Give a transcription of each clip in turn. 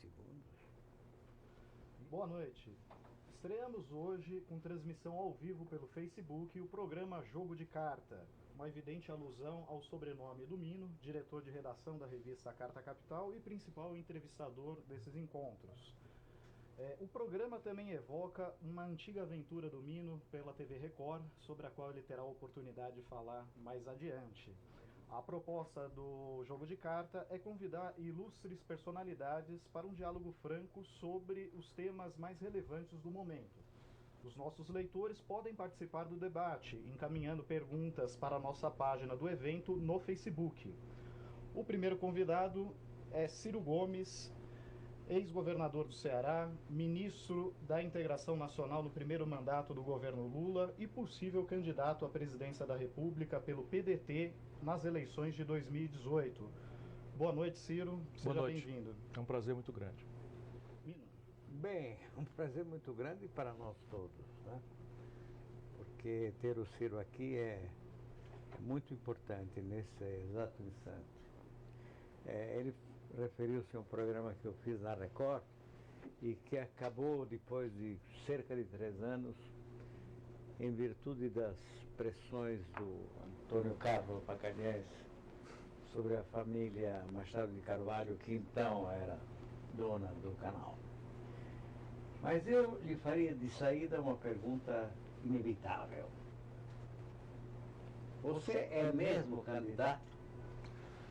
segundos. Boa noite. Estreamos hoje com transmissão ao vivo pelo Facebook o programa Jogo de Carta, uma evidente alusão ao sobrenome do Mino, diretor de redação da revista Carta Capital e principal entrevistador desses encontros. O programa também evoca uma antiga aventura do Mino pela TV Record, sobre a qual ele terá a oportunidade de falar mais adiante. A proposta do Jogo de Carta é convidar ilustres personalidades para um diálogo franco sobre os temas mais relevantes do momento. Os nossos leitores podem participar do debate, encaminhando perguntas para a nossa página do evento no Facebook. O primeiro convidado é Ciro Gomes, ex-governador do Ceará, ministro da Integração Nacional no primeiro mandato do governo Lula e possível candidato à presidência da República pelo PDT nas eleições de 2018. Boa noite, Ciro. Seja bem-vindo. É um prazer muito grande. Mino. Bem, um prazer muito grande para nós todos, né? Porque ter o Ciro aqui é muito importante nesse exato instante. Ele referiu-se a um programa que eu fiz na Record e que acabou depois de cerca de 3 anos, em virtude das pressões do Antônio Carlos Magalhães sobre a família Machado de Carvalho, que então era dona do canal. Mas eu lhe faria de saída uma pergunta inevitável. Você é mesmo candidato?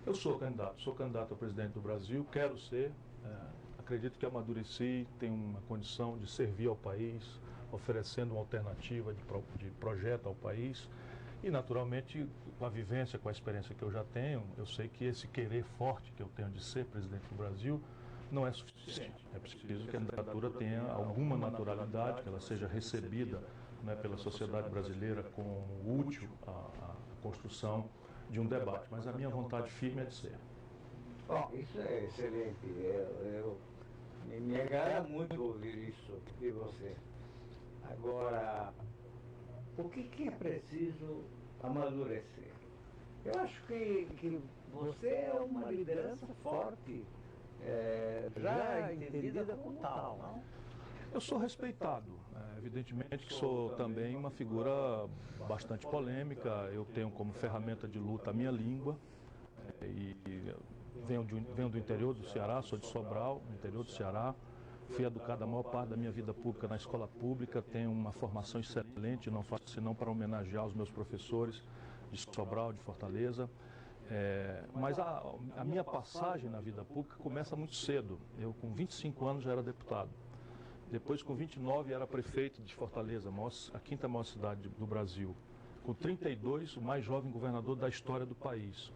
Eu sou candidato a presidente do Brasil, quero ser, acredito que amadureci, tenho uma condição de servir ao país, oferecendo uma alternativa de projeto ao país e, naturalmente, com a vivência, com a experiência que eu já tenho, eu sei que esse querer forte que eu tenho de ser presidente do Brasil não é suficiente. É preciso que a candidatura tenha alguma naturalidade, que ela seja recebida, né, pela sociedade brasileira como útil à construção de um debate, mas a minha vontade firme é de ser. Bom, isso é excelente. Me agrada muito ouvir isso de você. Agora, o que é preciso amadurecer? Eu acho que você é uma liderança forte, já entendida como tal, não? Eu sou respeitado, evidentemente que sou também uma figura bastante polêmica, eu tenho como ferramenta de luta a minha língua, e venho do interior do Ceará, sou de Sobral, no interior do Ceará, fui educado a maior parte da minha vida pública na escola pública, tenho uma formação excelente, não faço senão para homenagear os meus professores de Sobral, de Fortaleza. Mas a minha passagem na vida pública começa muito cedo, eu com 25 anos já era deputado. Depois, com 29, era prefeito de Fortaleza, a quinta maior cidade do Brasil. Com 32, o mais jovem governador da história do país.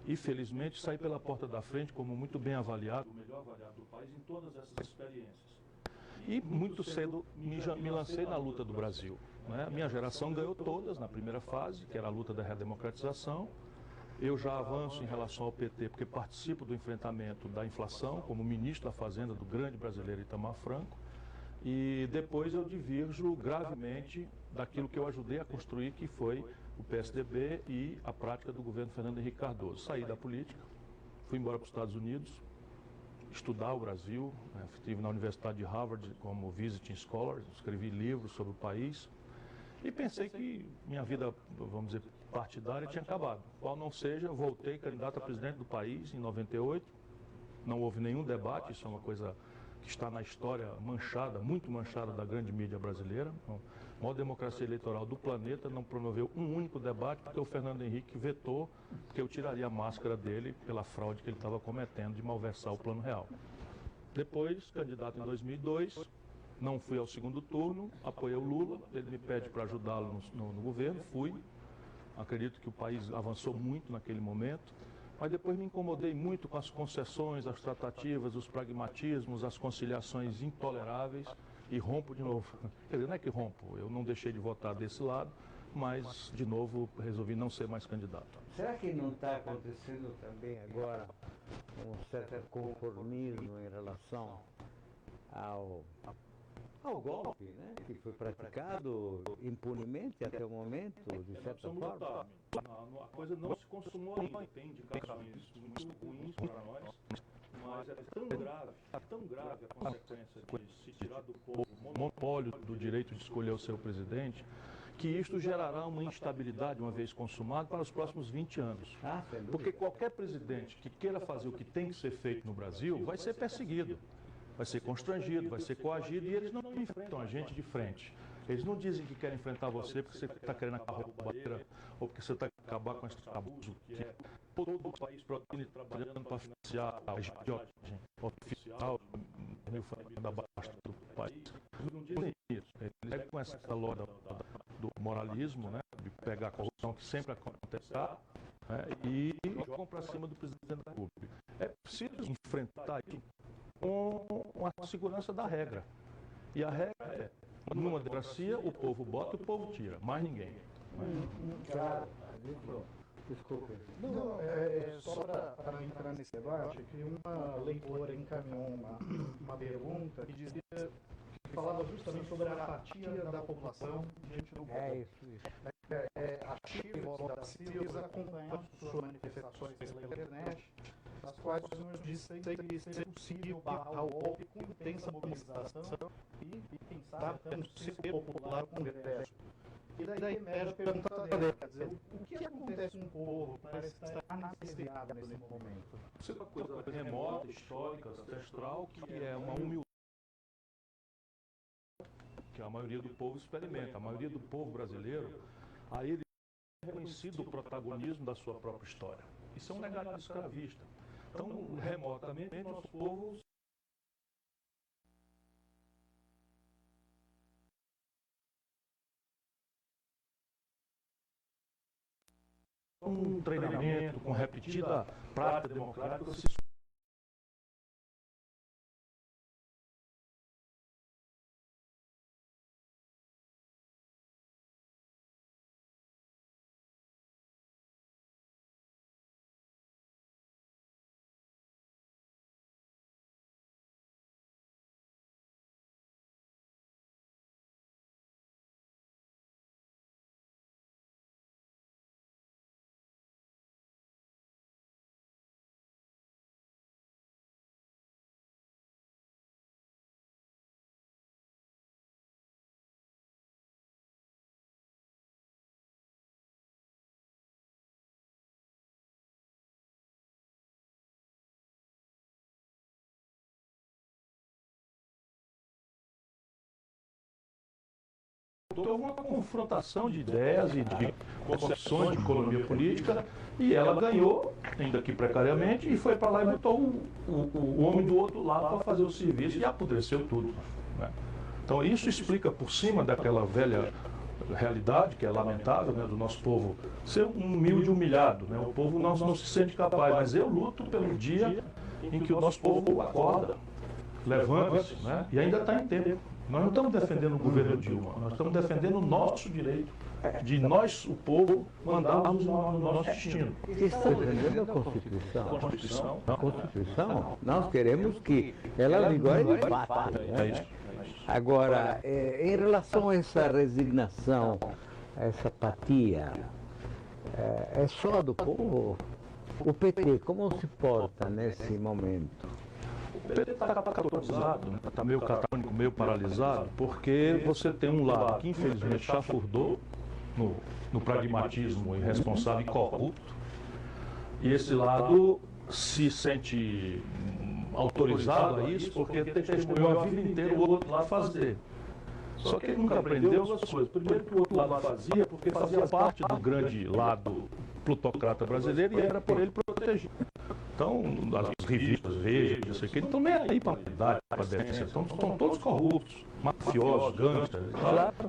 E, felizmente, saí pela porta da frente como muito bem avaliado, o melhor avaliado do país em todas essas experiências. E, muito cedo, me lancei na luta do Brasil, né? A minha geração ganhou todas na primeira fase, que era a luta da redemocratização. Eu já avanço em relação ao PT, porque participo do enfrentamento da inflação, como ministro da Fazenda do grande brasileiro Itamar Franco. E depois eu divirjo gravemente daquilo que eu ajudei a construir, que foi o PSDB e a prática do governo Fernando Henrique Cardoso. Saí da política, fui embora para os Estados Unidos, estudar o Brasil, estive na Universidade de Harvard como visiting scholar, escrevi livros sobre o país e pensei que minha vida, vamos dizer, partidária tinha acabado. Qual não seja, voltei candidato a presidente do país em 98, não houve nenhum debate, isso é uma coisa que está na história manchada, muito manchada da grande mídia brasileira. A maior democracia eleitoral do planeta não promoveu um único debate porque o Fernando Henrique vetou que eu tiraria a máscara dele pela fraude que ele estava cometendo de malversar o Plano Real. Depois, candidato em 2002, não fui ao segundo turno, apoiei o Lula, ele me pede para ajudá-lo no governo, fui. Acredito que o país avançou muito naquele momento. Mas depois me incomodei muito com as concessões, as tratativas, os pragmatismos, as conciliações intoleráveis e rompo de novo. Quer dizer, não é que rompo, eu não deixei de votar desse lado, mas, de novo, resolvi não ser mais candidato. Será que não está acontecendo também agora um certo conformismo em relação ao golpe, né, que foi praticado impunemente até o momento, de certa forma? A coisa não se consumou ainda, tem indicações muito ruins para nós, Mas é tão grave a consequência de se tirar do povo o monopólio do direito de escolher o seu presidente, que isto gerará uma instabilidade, uma vez consumado, para os próximos 20 anos. Porque qualquer presidente que queira fazer o que tem que ser feito no Brasil vai ser perseguido, vai ser constrangido, vai ser coagido, e eles não enfrentam a gente de frente. Eles não dizem que querem enfrentar você porque você está querendo acabar com a roubalheira ou porque você está querendo acabar com esse abuso que é todo o país trabalhando para financiar a idiotagem oficial, da baixa do país. Eles não dizem isso. Eles pegam com essa lógica do moralismo, né, de pegar a corrupção que sempre acontecerá, né, e jogam para cima do presidente da República. É preciso enfrentar isso com a segurança da regra. E a regra é: numa democracia, o povo bota e o povo tira, mais ninguém. Claro. Desculpe. Não, só para não entrar nesse debate, que uma leitora encaminhou uma pergunta que dizia, que falava justamente sobre a apatia da população diante do povo. Isso. A Chile da Silva acompanhava suas manifestações pela internet, nas quais nos disse que seria possível barrar o golpe com intensa mobilização e quem sabe, até um ciclo popular com o Congresso. E daí era a pergunta dele, quer dizer, o que acontece com o povo que parece estar anestesiado nesse momento? Isso é uma coisa remota, histórica, ancestral, que é uma humildade que a maioria do povo experimenta. A maioria do povo brasileiro, a ele é reconhecido o protagonismo da sua própria história. Isso é um legado escravista. Então, remotamente, nosso povo um treinamento com repetida prática democrática se houve uma confrontação de ideias e de concepções de economia política, e ela ganhou, ainda que precariamente, e foi para lá e botou o homem do outro lado para fazer o serviço, e apodreceu tudo, né? Então isso explica, por cima daquela velha realidade, que é lamentável, né, do nosso povo ser humilde e humilhado, né? O povo não se sente capaz, mas eu luto pelo dia em que o nosso povo acorda, levanta-se, né, e ainda está em tempo. Nós não estamos defendendo o governo Dilma, nós estamos defendendo o nosso direito de nós, o povo, mandarmos no nosso destino. Estamos defendendo a Constituição. A Constituição, nós queremos que ela vigore de fato, né? Agora, em relação a essa resignação, a essa apatia, é só do povo? O PT, como se porta nesse momento? O PT está catatônico, está meio catatônico, meio paralisado, porque você tem um lado que infelizmente chafurdou no pragmatismo irresponsável e corrupto, e esse lado se sente autorizado a isso porque testemunhou a vida inteira o outro lado fazer. Só que ele nunca aprendeu as coisas. Primeiro que o outro lado fazia porque fazia parte do grande lado plutocrata brasileiro e era por ele protegido. Então, as revistas, Veja, não sei o que, não estão nem aí para a verdade, para a decência. Estão todos corruptos, mafiosos, gangsters,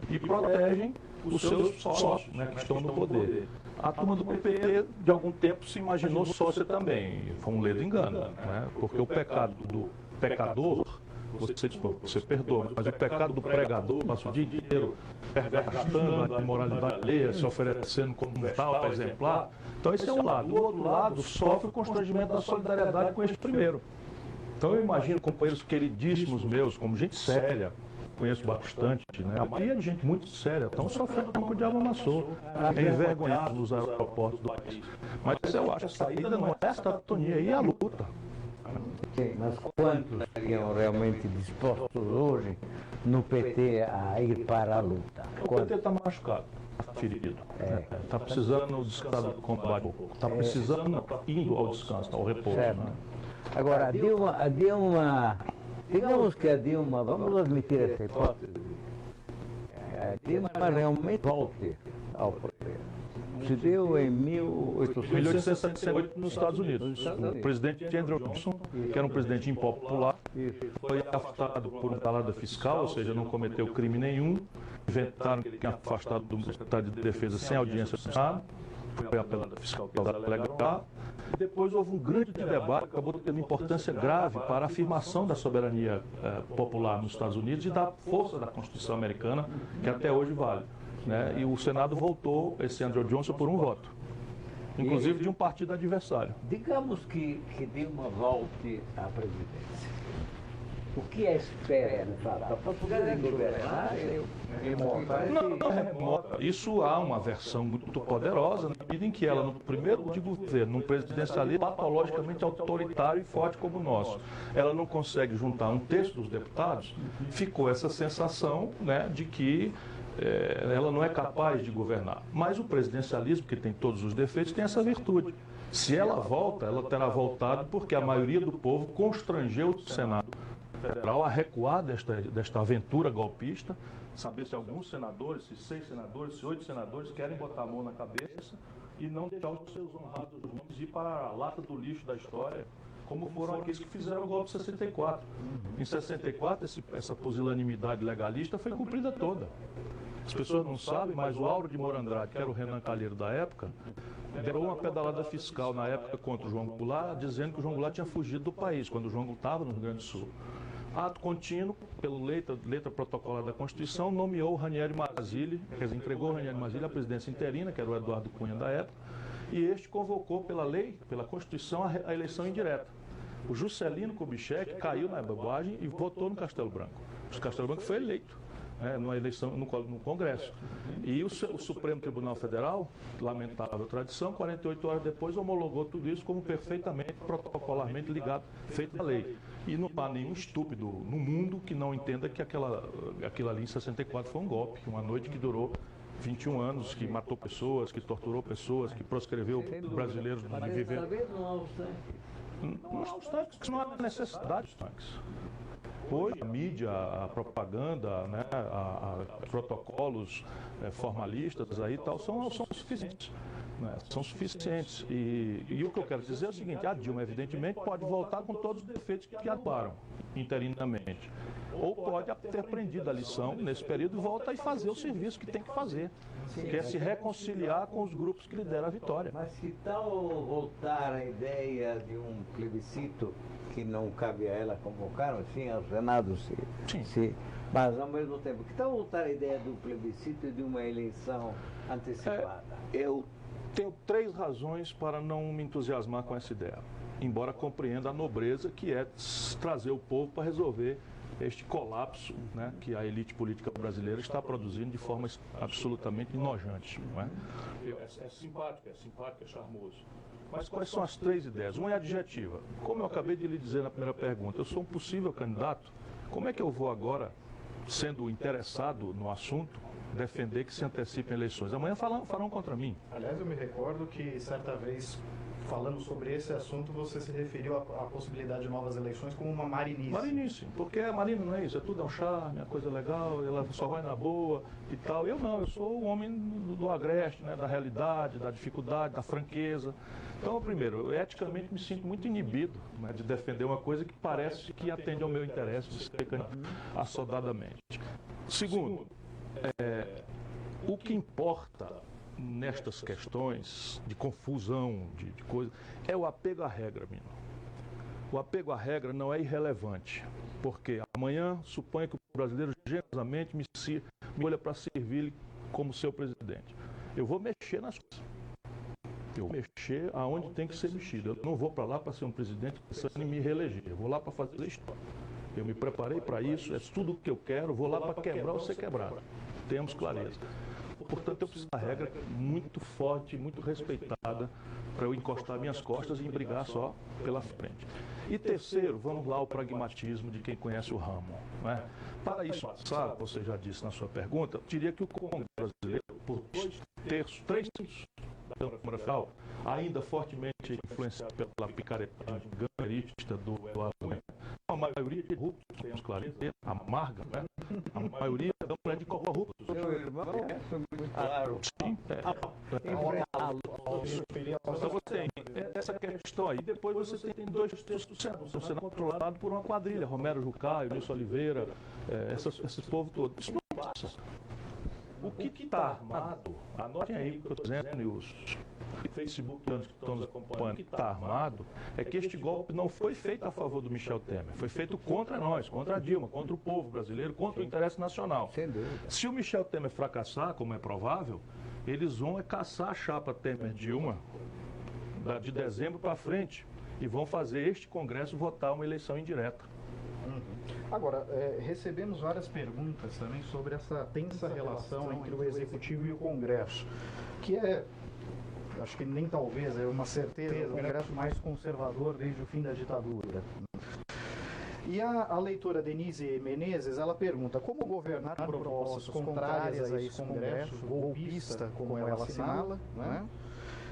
e protegem os seus sócios, né, que estão no poder. A turma do PT, de algum tempo, se imaginou sócia também. Foi um ledo engano, né? Porque o pecado do pecador, você perdoa, mas o pecado do pregador passa o dia inteiro gastando a imoralidade alheia, se oferecendo como um tal exemplar. Então esse é um lado. O outro lado sofre o constrangimento da solidariedade com este primeiro. Então eu imagino companheiros queridíssimos meus, como gente séria, conheço bastante, né? A maioria é de gente muito séria, estão sofrendo como o diabo amassou, envergonhados nos aeroportos do país. Mas eu acho que a saída não é essa atonia, aí é a luta. Sim, mas quantos seriam realmente dispostos hoje no PT a ir para a luta? O PT está machucado, está ferido. Está precisando descansar do combate. Está precisando, indo ao descanso, ao repouso. Certo. Né? Agora, digamos que a Dilma, vamos admitir essa hipótese, a Dilma realmente volte ao poder. Se deu em 1878 nos Estados Unidos. O presidente Andrew Johnson, que era um presidente impopular, foi afastado por uma calada fiscal, ou seja, não cometeu crime nenhum. Inventaram que tinha afastado do secretário de Defesa sem audiência do Senado. Foi apelada fiscal legal. Depois houve um grande debate, acabou tendo importância grave para a afirmação da soberania popular nos Estados Unidos e da força da Constituição americana, que até hoje vale. Né? E o Senado voltou esse Andrew Johnson por um voto, inclusive de um partido adversário. Digamos que Dilma volte à presidência. O que é espera, de fato? A possibilidade de governar Não é remota. Isso há uma versão muito poderosa, na medida em que ela, no primeiro de governo, num presidencialismo patologicamente autoritário e forte como o nosso, ela não consegue juntar um terço dos deputados, ficou essa sensação, né, de que ela não é capaz de governar. Mas o presidencialismo, que tem todos os defeitos, tem essa virtude. Se ela volta, ela terá voltado porque a maioria do povo constrangeu o Senado Federal a recuar desta aventura golpista, saber se alguns senadores, se 6 senadores, se 8 senadores querem botar a mão na cabeça e não deixar os seus honrados nomes ir para a lata do lixo da história, como foram aqueles que fizeram o golpe de 64. Em 64, essa pusilanimidade legalista foi cumprida toda. As pessoas não sabem, mas o Auro de Moura Andrade, que era o Renan Calheiro da época, deu uma pedalada fiscal na época contra o João Goulart, dizendo que o João Goulart tinha fugido do país, quando o João Goulart estava no Rio Grande do Sul. Ato contínuo, pela letra protocolar da Constituição, nomeou o Ranieri Mazzilli, quer dizer, entregou o Ranieri Mazzilli à presidência interina, que era o Eduardo Cunha da época, e este convocou pela lei, pela Constituição, a eleição indireta. O Juscelino Kubitschek caiu na bobagem e votou no Castelo Branco. O Castelo Branco foi eleito. Numa eleição no Congresso. E o Supremo Tribunal Federal, lamentável tradição, 48 horas depois homologou tudo isso como perfeitamente, protocolarmente ligado, feito à lei. E não há nenhum estúpido no mundo que não entenda que aquilo ali em 64 foi um golpe, uma noite que durou 21 anos, que matou pessoas, que torturou pessoas, que proscreveu brasileiros de viver. Não obstante, não há necessidade de tanques. Hoje, a mídia, a propaganda, né, protocolos formalistas aí tal, são suficientes. Né, são suficientes. E o que eu quero dizer é o seguinte, a Dilma, evidentemente, pode voltar com todos os defeitos que atuaram interinamente. Ou pode ter aprendido a lição nesse período e volta e fazer o serviço que tem que fazer, que é se reconciliar com os grupos que lideram a vitória. Mas que tal voltar a ideia de um plebiscito que não cabe a ela convocar, sim, ao Senado, sim. Mas ao mesmo tempo, que tal voltar a ideia do plebiscito e de uma eleição antecipada? Eu tenho 3 razões para não me entusiasmar com essa ideia, embora compreenda a nobreza que é trazer o povo para resolver este colapso, né, que a elite política brasileira está produzindo de forma absolutamente enojante. Não é? É simpático, é charmoso. Mas quais são as 3 ideias? Uma é adjetiva. Como eu acabei de lhe dizer na primeira pergunta, eu sou um possível candidato, como é que eu vou agora, sendo interessado no assunto, defender que se antecipem eleições? Amanhã farão contra mim. Aliás, eu me recordo que certa vez, falando sobre esse assunto, você se referiu à possibilidade de novas eleições como uma marinice. Marinice, porque a Marina não é isso, tudo é um charme, é coisa legal, ela só vai na boa e tal. Eu não, eu sou o homem do agreste, né, da realidade, da dificuldade, da franqueza. Então, primeiro, eu eticamente me sinto muito inibido, né, de defender uma coisa que parece que atende ao meu interesse de ser candidato assodadamente. Segundo, o que importa nestas questões de confusão, de coisa, é o apego à regra, menino. O apego à regra não é irrelevante, porque amanhã suponha que o brasileiro generosamente me olha para servir como seu presidente. Eu vou mexer nas coisas. Eu vou mexer aonde tem que ser mexido. Eu não vou para lá para ser um presidente pensando em me reeleger. Eu vou lá para fazer história. Eu me preparei para isso, é tudo o que eu quero, vou lá para quebrar ou ser quebrado. Temos clareza. Portanto, eu preciso de uma regra muito forte, muito respeitada, para eu encostar minhas costas e brigar só pela frente. E terceiro, vamos lá ao pragmatismo de quem conhece o ramo. Né? Para isso passar, você já disse na sua pergunta, eu diria que o Congresso brasileiro, por 3 terços da Câmara Federal, ainda fortemente influenciado pela picaretagem gangueirista do Eduardo, a maioria de corruptos, temos clareza, amarga, né? A maioria não é de corruptos. Meu irmão é muito claro. Sim, então você tem essa questão aí. Depois você tem 2 terços do Senado. O Senado controlado por uma quadrilha, Romero Jucá, Nilson Oliveira, esse povo todo. Isso não passa. O que está armado, anotem aí o que eu estou dizendo, e os Facebook que estão nos acompanhando, o que está armado é que este golpe não foi feito a favor do Michel Temer, foi feito contra nós, contra a Dilma, contra o povo brasileiro, contra o interesse nacional. Sem dúvida. Se o Michel Temer fracassar, como é provável, eles vão caçar a chapa Temer-Dilma de dezembro para frente e vão fazer este Congresso votar uma eleição indireta. Agora, recebemos várias perguntas também sobre essa tensa relação entre o Executivo e o Congresso, que acho que nem talvez, é uma certeza, o Congresso mais conservador desde o fim da ditadura. E a leitora Denise Menezes, ela pergunta, como governar propostas contrárias a esse Congresso, golpista, como ela assinala, né?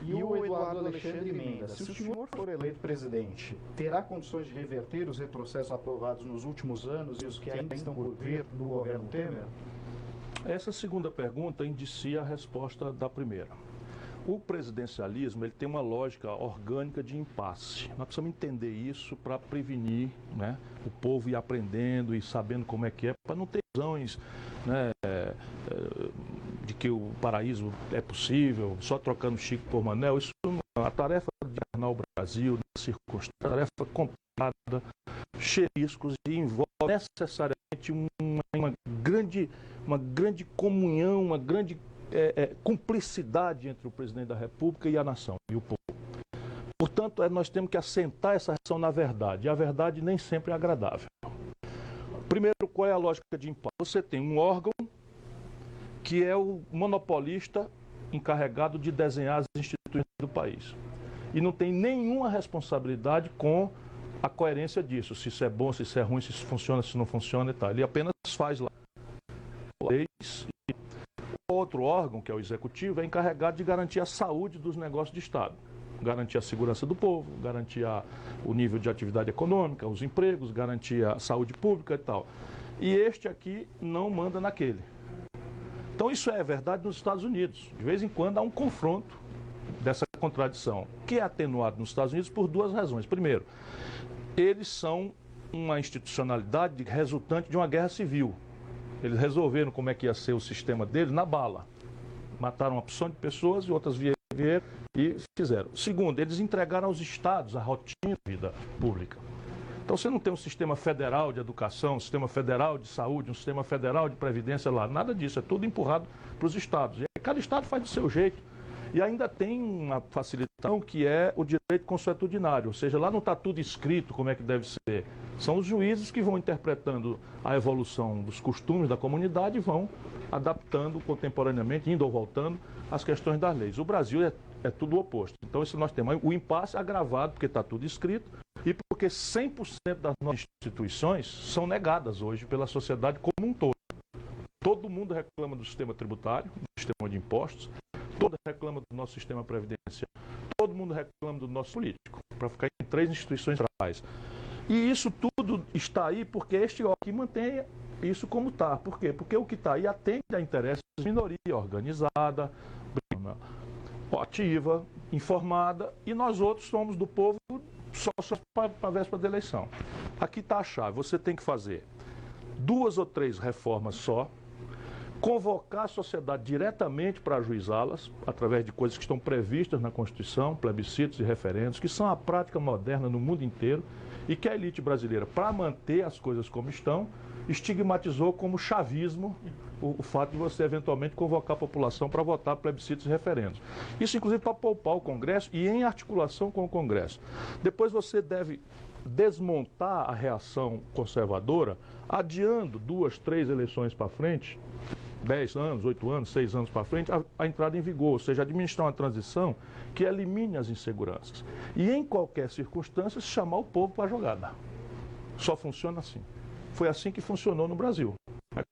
E o Eduardo Alexandre Mendes, se o senhor for eleito presidente, terá condições de reverter os retrocessos aprovados nos últimos anos e os que ainda estão por vir no governo Temer? Essa segunda pergunta indicia a resposta da primeira. O presidencialismo ele tem uma lógica orgânica de impasse. Nós precisamos entender isso para prevenir, né, o povo ir aprendendo e sabendo como é que é, para não ter ilusões, né, de que o paraíso é possível, só trocando Chico por Manel. Isso a tarefa de governar o Brasil, na circunstância, tarefa complicada, cheia de riscos e envolve necessariamente uma grande comunhão, uma grande cumplicidade entre o presidente da República e a nação, e o povo. Portanto, nós temos que assentar essa ação na verdade, e a verdade nem sempre é agradável. Primeiro, qual é a lógica de impasse? Você tem um órgão que é o monopolista encarregado de desenhar as instituições do país. E não tem nenhuma responsabilidade com a coerência disso, se isso é bom, se isso é ruim, se isso funciona, se não funciona e tal. Ele apenas faz lá leis. Outro órgão, que é o executivo, é encarregado de garantir a saúde dos negócios de Estado. Garantir a segurança do povo, garantir o nível de atividade econômica, os empregos, garantir a saúde pública e tal. E este aqui não manda naquele. Então isso é verdade nos Estados Unidos. De vez em quando há um confronto dessa contradição, que é atenuado nos Estados Unidos por 2 razões. Primeiro, eles são uma institucionalidade resultante de uma guerra civil. Eles resolveram como é que ia ser o sistema deles na bala. Mataram uma opção de pessoas e outras vieram e fizeram. Segundo, eles entregaram aos estados a rotina da vida pública. Então você não tem um sistema federal de educação, um sistema federal de saúde, um sistema federal de previdência lá. Nada disso, é tudo empurrado para os estados. E cada estado faz do seu jeito. E ainda tem uma facilitação que é o direito consuetudinário, ou seja, lá não está tudo escrito como é que deve ser. São os juízes que vão interpretando a evolução dos costumes da comunidade e vão adaptando contemporaneamente, indo ou voltando, as questões das leis. O Brasil é tudo o oposto. Então isso nós temos o impasse agravado, porque está tudo escrito, e porque 100% das nossas instituições são negadas hoje pela sociedade como um todo. Todo mundo reclama do sistema tributário, do sistema de impostos, todo mundo reclama do nosso sistema previdenciário, todo mundo reclama do nosso político, para ficar em 3 instituições centrais. E isso tudo está aí porque este órgão aqui mantém isso como está. Por quê? Porque o que está aí atende a interesses da minoria organizada, ativa, informada, e nós outros somos do povo só para a véspera da eleição. Aqui está a chave. Você tem que fazer 2 ou 3 reformas só, convocar a sociedade diretamente para ajuizá-las, através de coisas que estão previstas na Constituição, plebiscitos e referendos, que são a prática moderna no mundo inteiro, e que a elite brasileira, para manter as coisas como estão, estigmatizou como chavismo o fato de você eventualmente convocar a população para votar plebiscitos e referendos. Isso, inclusive, para poupar o Congresso e em articulação com o Congresso. Depois você deve desmontar a reação conservadora, adiando 2, 3 eleições para frente, 10 anos, 8 anos, 6 anos para frente, a entrada em vigor, ou seja, administrar uma transição que elimine as inseguranças. E em qualquer circunstância, chamar o povo para a jogada. Só funciona assim. Foi assim que funcionou no Brasil.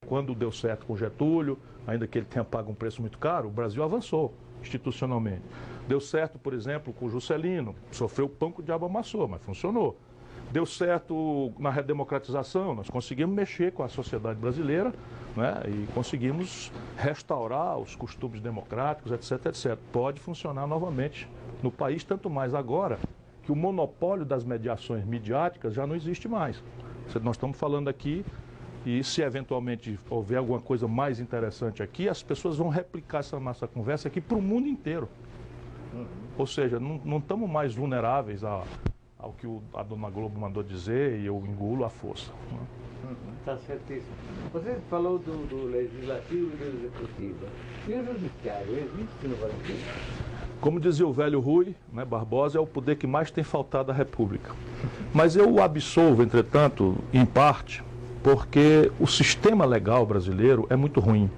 Quando deu certo com Getúlio, ainda que ele tenha pago um preço muito caro, o Brasil avançou institucionalmente. Deu certo, por exemplo, com Juscelino, sofreu o pão que o diabo amassou, mas funcionou. Deu certo na redemocratização, nós conseguimos mexer com a sociedade brasileira, né, e conseguimos restaurar os costumes democráticos, etc, etc. Pode funcionar novamente no país, tanto mais agora que o monopólio das mediações midiáticas já não existe mais. Nós estamos falando aqui, e se eventualmente houver alguma coisa mais interessante aqui, as pessoas vão replicar essa nossa conversa aqui para o mundo inteiro. Ou seja, não estamos mais vulneráveis ao que a dona Globo mandou dizer e eu engulo à força. Está certíssimo. Você falou do legislativo e do executivo. E o judiciário existe no Brasil? Como dizia o velho Rui, né, Barbosa, é o poder que mais tem faltado à República. Mas eu o absolvo, entretanto, em parte, porque o sistema legal brasileiro é muito ruim.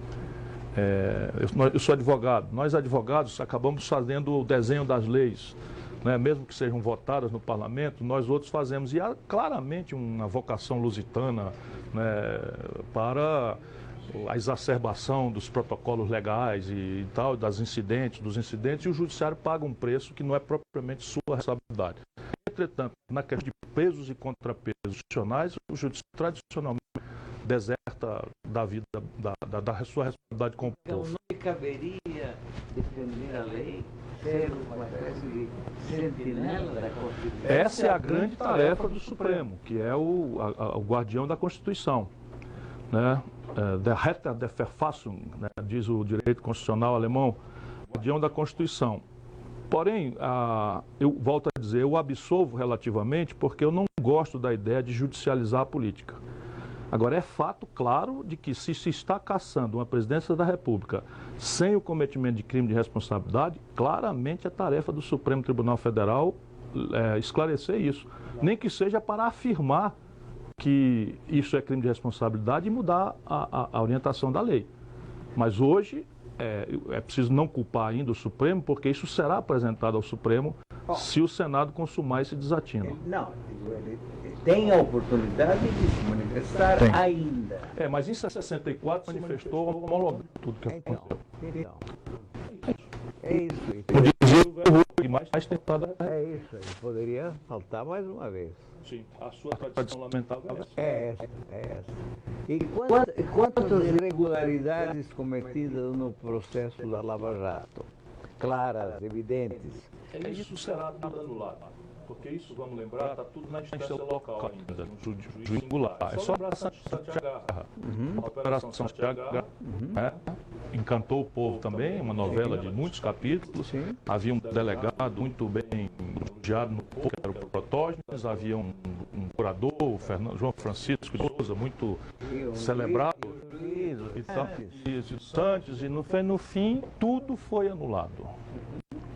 Eu sou advogado. Nós, advogados, acabamos fazendo o desenho das leis, né, mesmo que sejam votadas no parlamento, nós outros fazemos. E há claramente uma vocação lusitana, né, para a exacerbação dos protocolos legais e tal, dos incidentes, e o judiciário paga um preço que não é propriamente sua responsabilidade. Entretanto, na questão de pesos e contrapesos institucionais, o judiciário tradicionalmente deserta da vida, da sua responsabilidade com o povo. Então, não caberia defender a lei, ser uma espécie de sentinela da Constituição? Essa é a grande tarefa do Supremo, que é o guardião da Constituição, né? Der Retter der Verfassung, né, diz o direito constitucional alemão, guardião da Constituição. Porém, eu volto a dizer, eu absolvo relativamente porque eu não gosto da ideia de judicializar a política. Agora, é fato claro de que se está caçando uma presidência da República sem o cometimento de crime de responsabilidade, claramente é tarefa do Supremo Tribunal Federal esclarecer isso. Nem que seja para afirmar que isso é crime de responsabilidade e mudar a orientação da lei. Mas hoje é preciso não culpar ainda o Supremo, porque isso será apresentado ao Supremo se o Senado consumar esse desatino. Ele tem a oportunidade de se manifestar ainda. Mas em 64 se manifestou homologando tudo que aconteceu. Então, é isso. Como dizia o Rui, mais tentado É isso, ele poderia faltar mais uma vez. Sim, a sua tradição lamentável É essa. E quantas irregularidades cometidas no processo da Lava Jato? Claras, evidentes. Isso será tudo anulado. Porque isso, vamos lembrar, está tudo na instância local ainda, no juiz singular. É só a Santiago. A Operação Santiago, né? Encantou o povo também, uma novela de muitos capítulos. Havia um delegado muito bem elogiado no povo, que era o Protógenes, havia um curador, o João Francisco de Souza, muito celebrado. E Santos, e no fim, tudo foi anulado.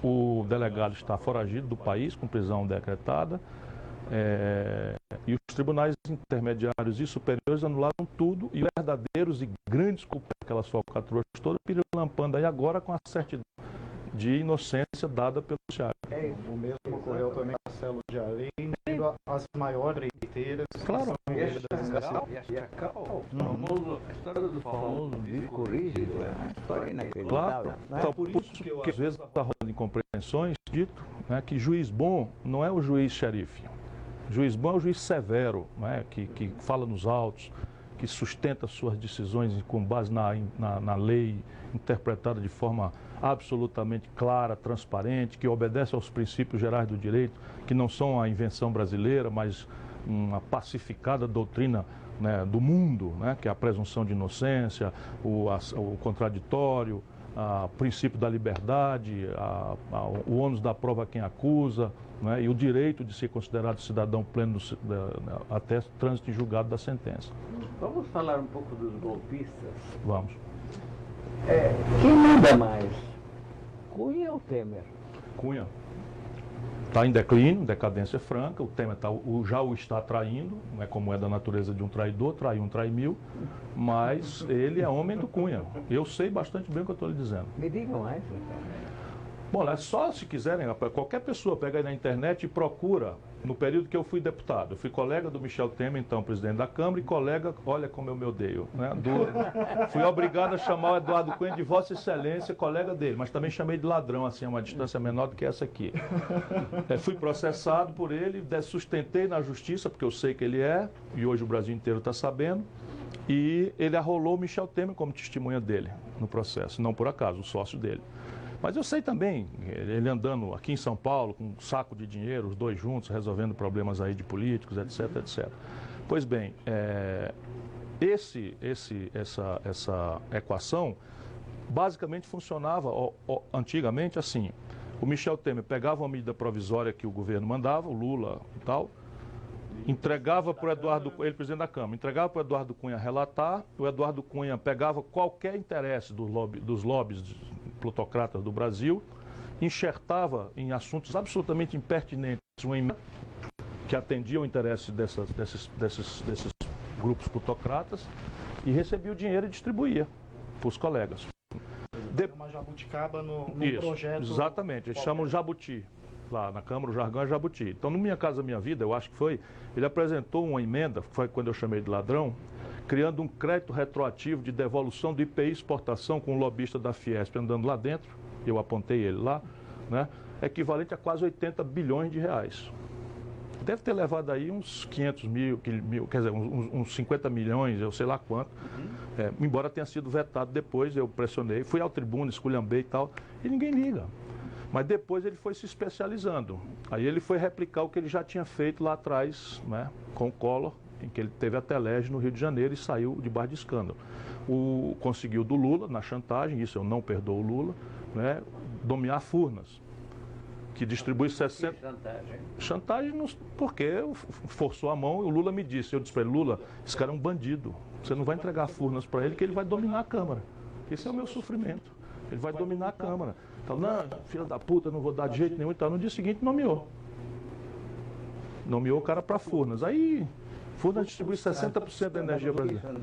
O delegado está foragido do país, com prisão decretada, e os tribunais intermediários e superiores anularam tudo, e verdadeiros e grandes culpados daquelas falcatruas todas, pirilampando aí agora com a certidão de inocência dada pelo Thiago. O mesmo ocorreu também com Marcelo de Além, as maiores reiteiras. Claro. E a história do famoso bico rígido é uma história inacreditável. Claro. Então, por isso que às vezes está rolando incompreensões, dito, né, que juiz bom não é o juiz xerife. Juiz bom é o juiz severo, né, que fala nos autos, que sustenta suas decisões com base na lei, interpretada de forma absolutamente clara, transparente, que obedece aos princípios gerais do direito, que não são a invenção brasileira, mas uma pacificada doutrina, né, do mundo, né, que é a presunção de inocência, o contraditório, o princípio da liberdade, o ônus da prova a quem acusa, né, e o direito de ser considerado cidadão pleno até trânsito em julgado da sentença. Vamos falar um pouco dos golpistas? Vamos. Quem manda mais? Cunha ou Temer? Cunha. está em declínio, decadência franca, o Temer já o está traindo, não é como é da natureza de um traidor, trai um, trai mil, mas ele é homem do Cunha. Eu sei bastante bem o que eu estou lhe dizendo. Me digam mais. Bom, é só se quiserem, qualquer pessoa pega aí na internet e procura, no período que eu fui deputado. Eu fui colega do Michel Temer, então presidente da Câmara, e colega, olha como eu me odeio, né? Fui obrigado a chamar o Eduardo Cunha de Vossa Excelência, colega dele, mas também chamei de ladrão, assim, a uma distância menor do que essa aqui. Fui processado por ele, sustentei na justiça, porque eu sei que ele é, e hoje o Brasil inteiro está sabendo, e ele arrolou o Michel Temer como testemunha dele no processo, não por acaso, o sócio dele. Mas eu sei também, ele andando aqui em São Paulo com um saco de dinheiro, os dois juntos, resolvendo problemas aí de políticos, etc, etc. Pois bem, essa equação basicamente funcionava antigamente assim. O Michel Temer pegava uma medida provisória que o governo mandava, o Lula e tal, entregava para o Eduardo Cunha, ele presidente da Câmara, entregava para o Eduardo Cunha relatar, o Eduardo Cunha pegava qualquer interesse dos lobbies plutocratas do Brasil, enxertava em assuntos absolutamente impertinentes uma emenda que atendia ao interesse desses grupos plutocratas e recebia o dinheiro e distribuía para os colegas. Uma jabuticaba no Isso, projeto. Exatamente, eles chamam jabuti. Lá na Câmara o jargão é jabuti. Então, no Minha Casa Minha Vida, eu acho que foi, ele apresentou uma emenda, foi quando eu chamei de ladrão, criando um crédito retroativo de devolução do IPI exportação com o lobista da Fiesp andando lá dentro, eu apontei ele lá, né, equivalente a quase 80 bilhões de reais. Deve ter levado aí uns 500 mil, quer dizer, uns 50 milhões, eu sei lá quanto, embora tenha sido vetado depois, eu pressionei, fui ao tribuna, esculhambei e tal, e ninguém liga. Mas depois ele foi se especializando. Aí ele foi replicar o que ele já tinha feito lá atrás, né, com o Collor, em que ele teve a Telege no Rio de Janeiro e saiu debaixo de escândalo. Conseguiu do Lula, na chantagem, isso eu não perdoo o Lula, né, dominar Furnas, que distribui 60... Chantagem porque forçou a mão e o Lula me disse, eu disse para ele, Lula, esse cara é um bandido, você não vai entregar Furnas para ele que ele vai dominar a Câmara. Esse é o meu sofrimento, ele vai dominar a Câmara. Então, não, filho da puta, não vou dar de jeito nenhum e tal. No dia seguinte nomeou o cara para Furnas. Aí Furnas distribui 60% da energia brasileira.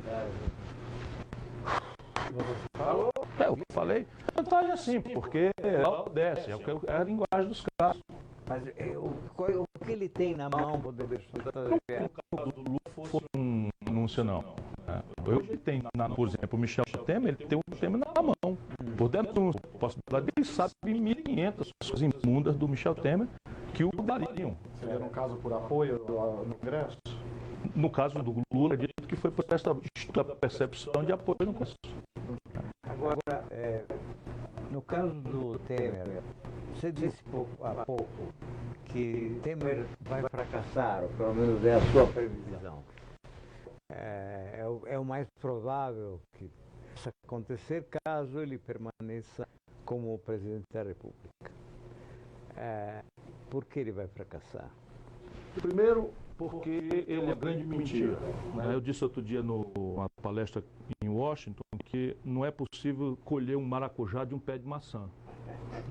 Eu falei, vantagem assim, porque ela desce, é a linguagem dos caras. Mas o que ele tem na mão para poder O caso do Lula foi um anúncio, não. Hoje ele tem, por exemplo, o Michel Temer, ele tem o Temer na mão. Por dentro da possibilidade, ele sabe 1.500 coisas imundas do Michel Temer que o dariam. Seria no caso por apoio no Congresso? No caso do Lula, dito que foi por essa percepção de apoio no Congresso. Agora, no caso do Temer, você disse há pouco que Temer vai fracassar, ou pelo menos é a sua previsão. É o mais provável que isso acontecer caso ele permaneça como presidente da República. Por que ele vai fracassar? Primeiro, porque ele é grande mentira. Eu disse outro dia numa palestra em Washington que não é possível colher um maracujá de um pé de maçã.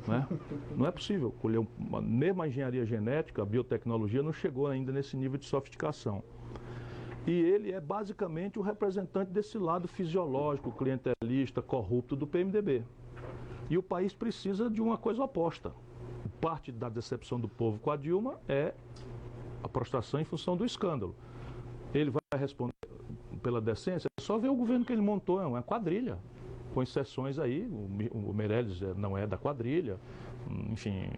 Né? Não é possível colher, mesmo a engenharia genética, a biotecnologia não chegou ainda nesse nível de sofisticação. E ele é basicamente o representante desse lado fisiológico, clientelista, corrupto do PMDB. E o país precisa de uma coisa oposta. Parte da decepção do povo com a Dilma é a prostração em função do escândalo. Ele vai responder pela decência, é só ver o governo que ele montou, é uma quadrilha, com exceções aí, o Meirelles não é da quadrilha, enfim,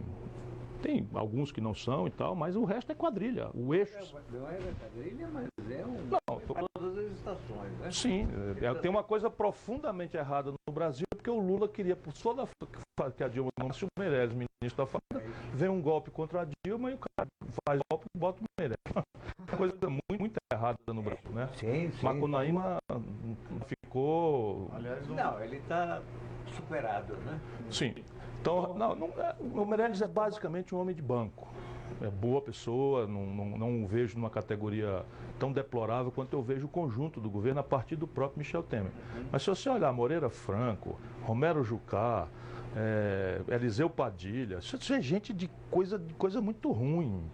tem alguns que não são e tal, mas o resto é quadrilha, o eixo... Não é da quadrilha, mas é todas as estações, né? Sim, tem uma coisa profundamente errada no Brasil, porque o Lula queria, por toda que a Dilma não se o Meirelles, ministro da Fazenda, vem um golpe contra a Dilma e o cara faz golpe e bota o Meirelles. Uma coisa muito errada no Brasil, né? Sim. Macunaíma ficou... Aliás, não, ele está superado, né? Sim. Então, o Meirelles é basicamente um homem de banco. é boa pessoa, não o vejo numa categoria tão deplorável quanto eu vejo o conjunto do governo a partir do próprio Michel Temer. Mas se você olhar Moreira Franco, Romero Jucá, Eliseu Padilha, isso é gente de coisa muito ruim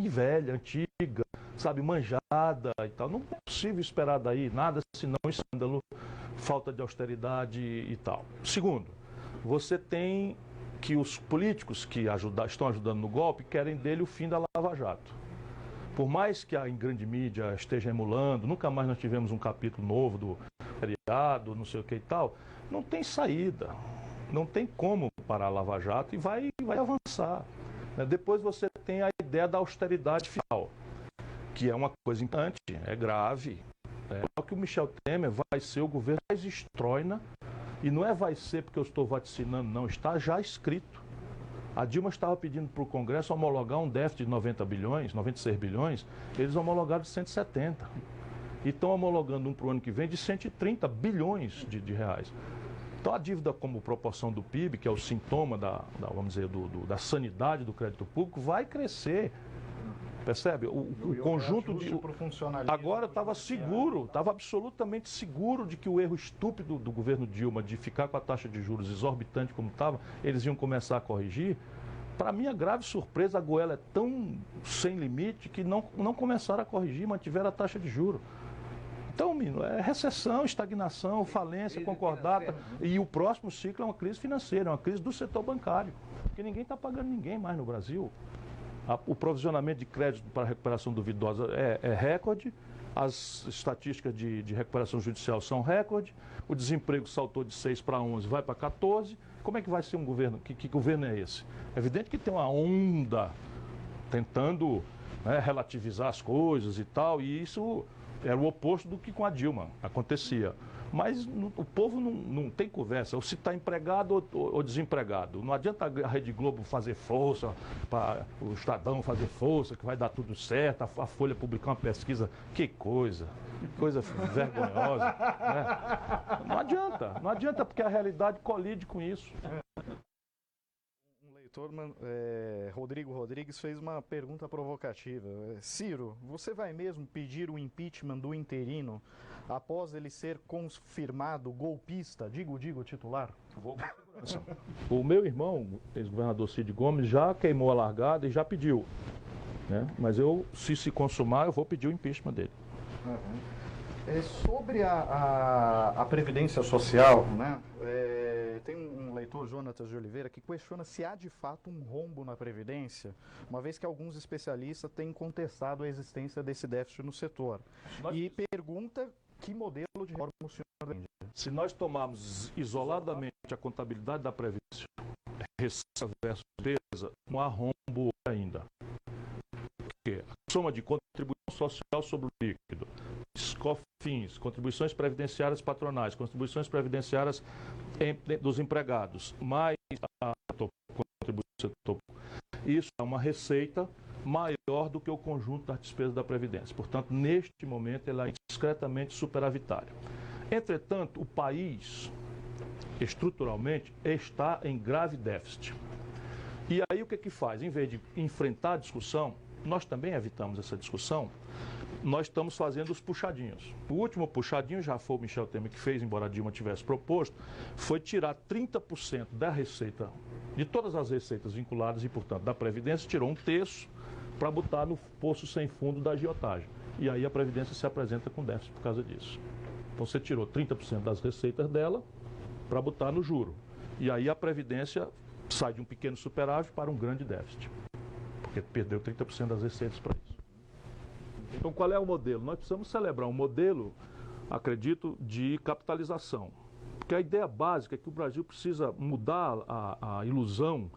e velha, antiga, sabe, manjada e tal. Não é possível esperar daí nada senão escândalo, falta de austeridade e tal. Segundo, você tem que os políticos que estão ajudando no golpe querem dele o fim da Lava Jato. Por mais que a grande mídia esteja emulando, nunca mais nós tivemos um capítulo novo do feriado, não sei o que e tal, não tem saída. Não tem como parar a Lava Jato e vai avançar. Depois você tem a ideia da austeridade fiscal, que é uma coisa importante, é grave. Só que o Michel Temer vai ser o governo mais estróina, e não vai ser porque eu estou vaticinando, não, está já escrito. A Dilma estava pedindo para o Congresso homologar um déficit de 90 bilhões, 96 bilhões, eles homologaram de 170. E estão homologando um para o ano que vem de 130 bilhões de reais. Então a dívida como proporção do PIB, que é o sintoma vamos dizer, da sanidade do crédito público, vai crescer. Percebe? O conjunto de... Agora estava seguro, estava absolutamente seguro de que o erro estúpido do governo Dilma de ficar com a taxa de juros exorbitante como estava, eles iam começar a corrigir. Para minha grave surpresa, a goela é tão sem limite que não começaram a corrigir, mantiveram a taxa de juros. Então, Mino, é recessão, estagnação, falência, concordata. E o próximo ciclo é uma crise financeira, é uma crise do setor bancário. Porque ninguém está pagando ninguém mais no Brasil. O provisionamento de crédito para recuperação duvidosa é recorde. As estatísticas de recuperação judicial são recorde. O desemprego saltou de 6 para 11, vai para 14. Como é que vai ser um governo? Que governo é esse? É evidente que tem uma onda tentando, né, relativizar as coisas e tal, e isso... Era o oposto do que com a Dilma acontecia. Mas o povo não tem conversa, ou se está empregado ou desempregado. Não adianta a Rede Globo fazer força, o Estadão fazer força, que vai dar tudo certo, a Folha publicar uma pesquisa. Que coisa vergonhosa. Né? Não adianta, porque a realidade colide com isso. Rodrigo Rodrigues fez uma pergunta provocativa. Ciro, você vai mesmo pedir o impeachment do interino após ele ser confirmado golpista, digo titular? O meu irmão, ex-governador Cid Gomes, já queimou a largada e já pediu. Né? Mas se consumar, eu vou pedir o impeachment dele. Sobre a Previdência Social, né? Tem um leitor, Jonatas de Oliveira, que questiona se há de fato um rombo na Previdência, uma vez que alguns especialistas têm contestado a existência desse déficit no setor. E pergunta que modelo de reforma o senhor defende. Se nós tomarmos isoladamente a contabilidade da Previdência, receita versus despesa, não há rombo ainda. Porque a soma de contribuição social sobre o líquido, COFINS, contribuições previdenciárias patronais, contribuições previdenciárias dos empregados, mais a contribuição, isso é uma receita maior do que o conjunto das despesas da Previdência. Portanto, neste momento, ela é discretamente superavitária. Entretanto, o país, estruturalmente, está em grave déficit. E aí o que faz? Em vez de enfrentar a discussão, nós também evitamos essa discussão, nós estamos fazendo os puxadinhos. O último puxadinho já foi o Michel Temer que fez, embora a Dilma tivesse proposto, foi tirar 30% da receita, de todas as receitas vinculadas e, portanto, da Previdência, tirou 1/3 para botar no poço sem fundo da agiotagem. E aí a Previdência se apresenta com déficit por causa disso. Então você tirou 30% das receitas dela para botar no juro. E aí a Previdência sai de um pequeno superávit para um grande déficit, porque perdeu 30% das receitas para isso. Então, qual é o modelo? Nós precisamos celebrar um modelo, acredito, de capitalização. Porque a ideia básica é que o Brasil precisa mudar a ilusão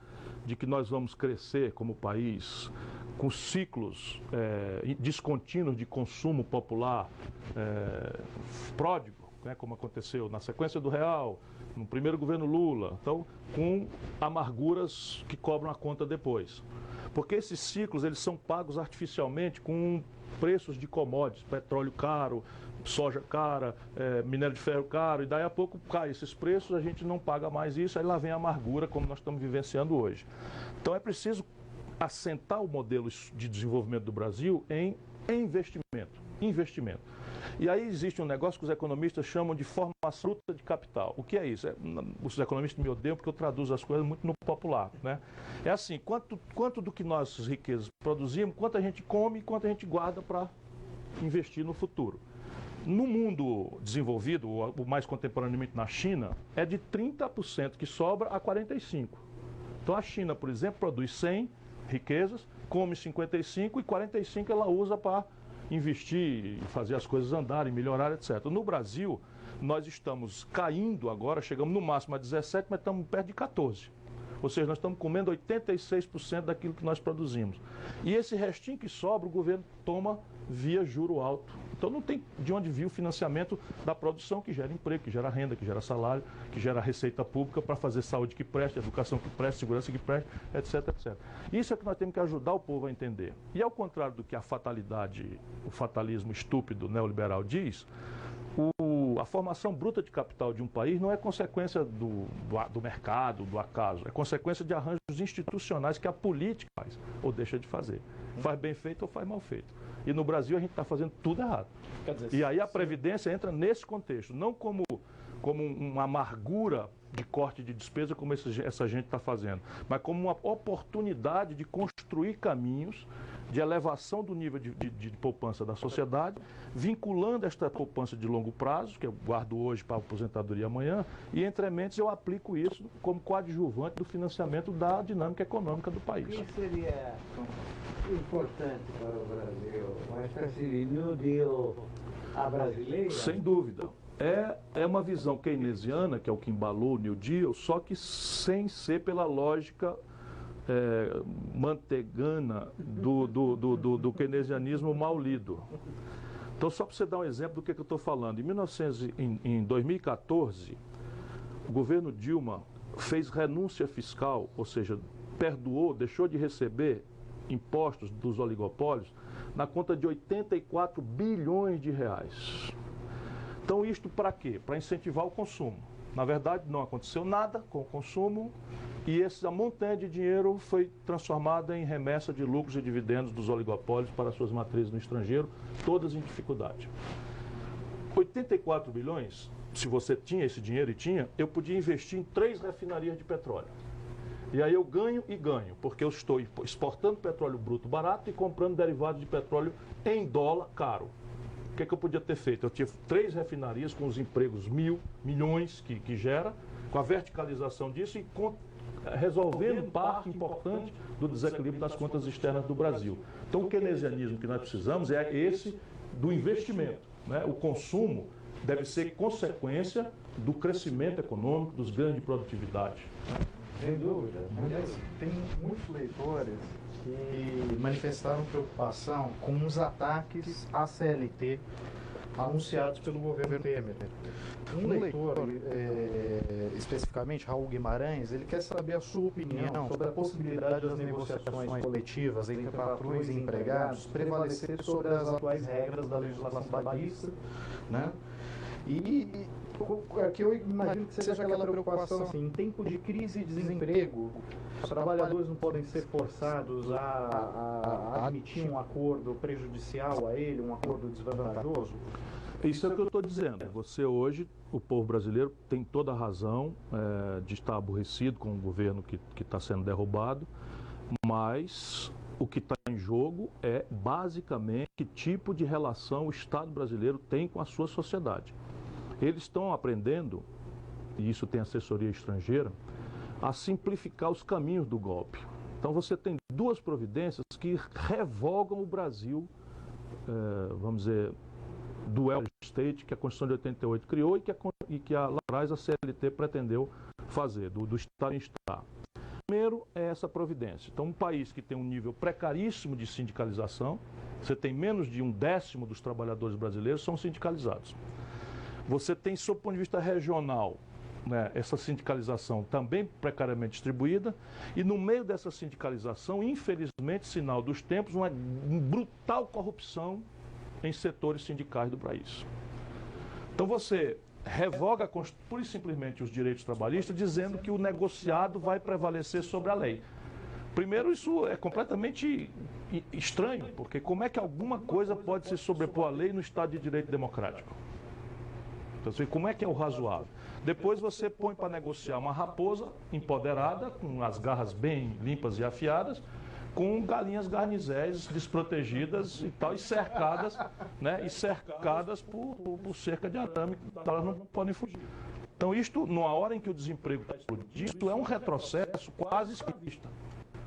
de que nós vamos crescer como país com ciclos descontínuos de consumo popular pródigo, né, como aconteceu na sequência do Real, no primeiro governo Lula. Então, com amarguras que cobram a conta depois. Porque esses ciclos eles são pagos artificialmente com preços de commodities, petróleo caro, soja cara, minério de ferro caro, e daí a pouco cai esses preços, a gente não paga mais isso, aí lá vem a amargura como nós estamos vivenciando hoje. Então é preciso assentar o modelo de desenvolvimento do Brasil em investimento. E aí existe um negócio que os economistas chamam de formação bruta de capital. O que é isso? Os economistas me odeiam porque eu traduzo as coisas muito no popular, né? É assim, quanto do que nossas riquezas produzimos, quanto a gente come e quanto a gente guarda para investir no futuro. No mundo desenvolvido, ou mais contemporaneamente na China, é de 30% que sobra a 45%. Então a China, por exemplo, produz 100 riquezas, come 55 e 45 ela usa para investir, fazer as coisas andarem, melhorar, etc. No Brasil, nós estamos caindo agora, chegamos no máximo a 17, mas estamos perto de 14. Ou seja, nós estamos comendo 86% daquilo que nós produzimos. E esse restinho que sobra, o governo toma via juro alto. Então não tem de onde vir o financiamento da produção que gera emprego, que gera renda, que gera salário, que gera receita pública para fazer saúde que preste, educação que preste, segurança que preste, etc, etc. Isso é que nós temos que ajudar o povo a entender. E ao contrário do que a fatalidade, o fatalismo estúpido neoliberal diz, a formação bruta de capital de um país não é consequência do mercado, do acaso, é consequência de arranjos institucionais que a política faz ou deixa de fazer. Faz bem feito ou faz mal feito. E no Brasil a gente está fazendo tudo errado. Quer dizer, e aí a Previdência entra nesse contexto, não como uma amargura de corte de despesa como essa gente está fazendo, mas como uma oportunidade de construir caminhos de elevação do nível de poupança da sociedade, vinculando esta poupança de longo prazo, que eu guardo hoje para a aposentadoria amanhã, e entre mentes eu aplico isso como coadjuvante do financiamento da dinâmica econômica do país. O que seria importante para o Brasil? Uma espécie de New Deal à brasileira? Sem dúvida. É uma visão keynesiana, que é o que embalou o New Deal, só que sem ser pela lógica mantegana do keynesianismo mal lido. Então, só para você dar um exemplo do que eu estou falando. Em 2014, o governo Dilma fez renúncia fiscal, ou seja, perdoou, deixou de receber impostos dos oligopólios na conta de 84 bilhões de reais. Então, isto para quê? Para incentivar o consumo. Na verdade, não aconteceu nada com o consumo e essa montanha de dinheiro foi transformada em remessa de lucros e dividendos dos oligopólios para suas matrizes no estrangeiro, todas em dificuldade. 84 bilhões, se você tinha esse dinheiro e tinha, eu podia investir em 3 refinarias de petróleo. E aí eu ganho, porque eu estou exportando petróleo bruto barato e comprando derivados de petróleo em dólar caro. O que eu podia ter feito? Eu tinha 3 refinarias com os empregos milhões que gera, com a verticalização disso e resolvendo parte importante do desequilíbrio das contas externas do Brasil. Então o keynesianismo que nós precisamos é esse do investimento, né? O consumo deve ser consequência do crescimento econômico, dos ganhos de produtividade. Sem dúvida. Tem muitos leitores que manifestaram preocupação com os ataques à CLT anunciados pelo governo Temer. Um leitor, especificamente Raul Guimarães, ele quer saber a sua opinião sobre a possibilidade das negociações coletivas entre patrões e empregados prevalecer sobre as atuais regras da legislação trabalhista, né? E que eu imagino que seja aquela preocupação assim, em tempo de crise e desemprego, os trabalhadores não podem ser forçados a admitir um acordo prejudicial a ele, um acordo desvantajoso? Isso é o que eu estou dizendo. Você hoje, o povo brasileiro tem toda a razão de estar aborrecido com o governo que está sendo derrubado, mas o que está em jogo é basicamente que tipo de relação o Estado brasileiro tem com a sua sociedade. Eles estão aprendendo, e isso tem assessoria estrangeira, a simplificar os caminhos do golpe. Então você tem 2 providências que revogam o Brasil, vamos dizer, do welfare state que a Constituição de 88 criou e que lá atrás a CLT pretendeu fazer, do Estado em Estado. Primeiro é essa providência. Então, um país que tem um nível precaríssimo de sindicalização, você tem menos de 1/10 dos trabalhadores brasileiros são sindicalizados. Você tem, sob o ponto de vista regional, né, essa sindicalização também precariamente distribuída, e no meio dessa sindicalização, infelizmente, sinal dos tempos, uma brutal corrupção em setores sindicais do país. Então você revoga pura e simplesmente os direitos trabalhistas, dizendo que o negociado vai prevalecer sobre a lei. Primeiro, isso é completamente estranho, porque como é que alguma coisa pode se sobrepor à lei no Estado de Direito Democrático? Então, como é que é o razoável? Depois você põe para negociar uma raposa empoderada, com as garras bem limpas e afiadas, com galinhas garnizés desprotegidas e tal, e cercadas, né, e cercadas por cerca de arame, elas não podem fugir. Então, isto, numa hora em que o desemprego está explodindo, é um retrocesso quase esquerdista.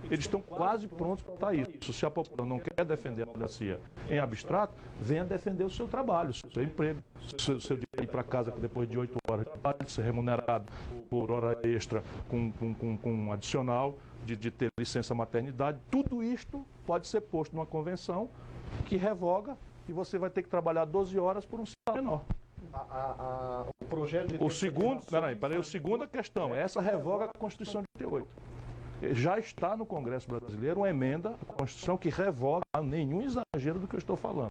Eles estão quase prontos para isso. Se a população não quer defender a democracia em abstrato, venha defender o seu trabalho, o seu emprego, o seu direito de ir para casa depois de 8 horas de trabalho, de ser remunerado por hora extra com adicional, de ter licença maternidade. Tudo isto pode ser posto numa convenção que revoga e você vai ter que trabalhar 12 horas por um salário menor. O projeto de... O segundo, a segunda questão, essa revoga a Constituição de 88. Já está no Congresso Brasileiro uma emenda à Constituição que revoga, nenhum exagero do que eu estou falando,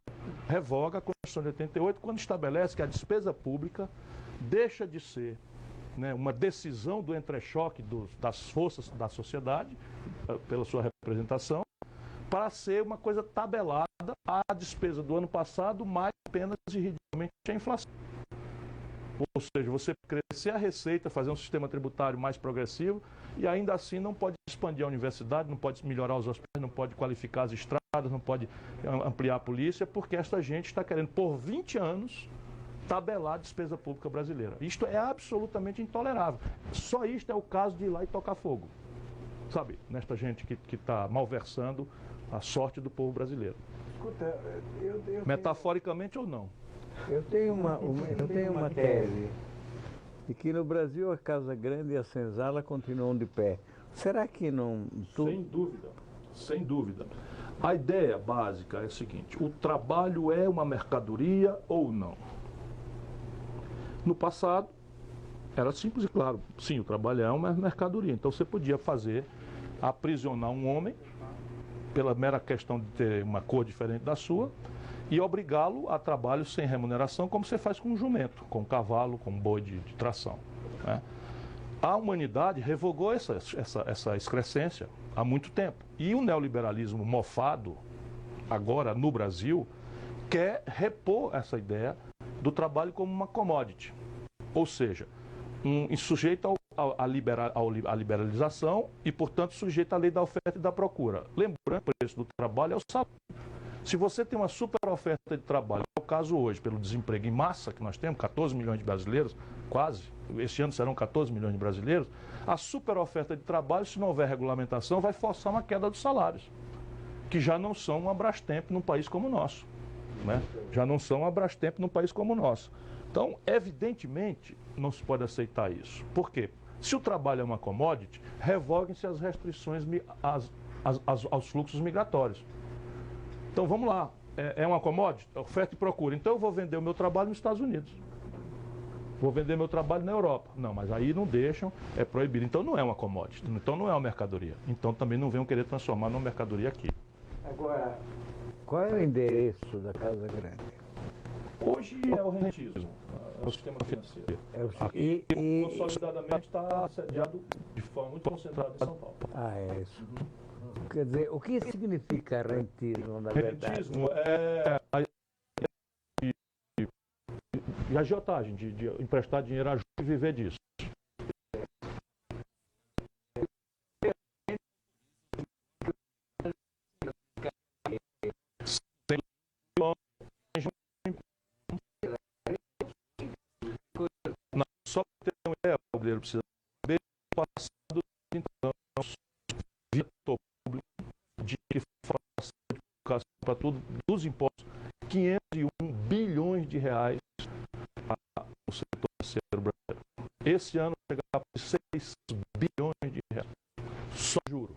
revoga a Constituição de 88 quando estabelece que a despesa pública deixa de ser, né, uma decisão do entrechoque das forças da sociedade, pela sua representação, para ser uma coisa tabelada à despesa do ano passado, mais apenas e ridiculamente a inflação. Ou seja, você crescer a receita, fazer um sistema tributário mais progressivo e ainda assim não pode expandir a universidade, não pode melhorar os hospitais, não pode qualificar as estradas, não pode ampliar a polícia, porque esta gente está querendo, por 20 anos, tabelar a despesa pública brasileira. Isto é absolutamente intolerável. Só isto é o caso de ir lá e tocar fogo, sabe? Nesta gente que está malversando a sorte do povo brasileiro. Escuta, Metaforicamente ou não. Eu tenho uma tese de que no Brasil a Casa Grande e a Senzala continuam de pé. Será que não... Sem dúvida, sem dúvida. A ideia básica é a seguinte: o trabalho é uma mercadoria ou não? No passado, era simples e claro. Sim, o trabalho é uma mercadoria. Então você podia aprisionar um homem, pela mera questão de ter uma cor diferente da sua, e obrigá-lo a trabalho sem remuneração, como você faz com um jumento, com um cavalo, com um boi de tração, né? A humanidade revogou essa excrescência há muito tempo. E o neoliberalismo mofado, agora no Brasil, quer repor essa ideia do trabalho como uma commodity. Ou seja, sujeito à liberalização e, portanto, sujeito à lei da oferta e da procura. Lembrando que o preço do trabalho é o salário. Se você tem uma super oferta de trabalho, é o caso hoje, pelo desemprego em massa que nós temos, 14 milhões de brasileiros, quase, este ano serão 14 milhões de brasileiros, a super oferta de trabalho, se não houver regulamentação, vai forçar uma queda dos salários, que já não são uma Brastemp num país como o nosso, né? Já não são uma Brastemp num país como o nosso. Então, evidentemente, não se pode aceitar isso. Por quê? Se o trabalho é uma commodity, revoguem-se as restrições aos fluxos migratórios. Então vamos lá, é uma commodity, oferta e procura. Então eu vou vender o meu trabalho nos Estados Unidos. Vou vender meu trabalho na Europa. Não, mas aí não deixam, é proibido. Então não é uma commodity, então não é uma mercadoria. Então também não venham querer transformar numa mercadoria aqui. Agora, qual é o endereço da Casa Grande? Hoje é o rentismo, é o sistema financeiro. Aqui, consolidadamente, está sediado de forma muito concentrada em São Paulo. Ah, é isso. Quer dizer, o que significa rentismo, na verdade? Rentismo é a agiotagem, de emprestar dinheiro a juros e viver disso. Só para ter uma ideia, o brasileiro precisa saber o passado, então, vitor público de educação para tudo, dos impostos, 501 bilhões de reais para o setor financeiro brasileiro. Esse ano chegará a 6 bilhões de reais. Só juro.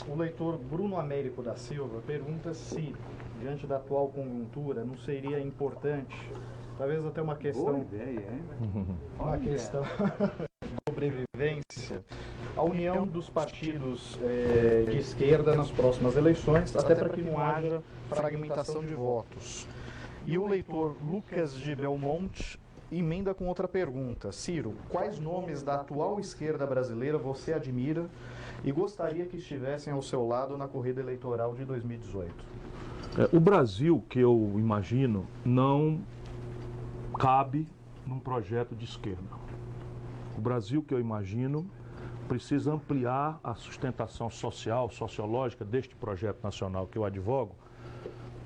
O leitor Bruno Américo da Silva pergunta se, diante da atual conjuntura, não seria importante, talvez até uma questão, boa ideia, hein? Uma questão de sobrevivência, a união dos partidos de esquerda nas próximas eleições, até para que não haja fragmentação de votos. E o leitor Lucas de Belmonte emenda com outra pergunta. Ciro, quais nomes da atual esquerda brasileira você admira e gostaria que estivessem ao seu lado na corrida eleitoral de 2018? O Brasil, que eu imagino, não cabe num projeto de esquerda. O Brasil, que eu imagino, precisa ampliar a sustentação social, sociológica deste projeto nacional que eu advogo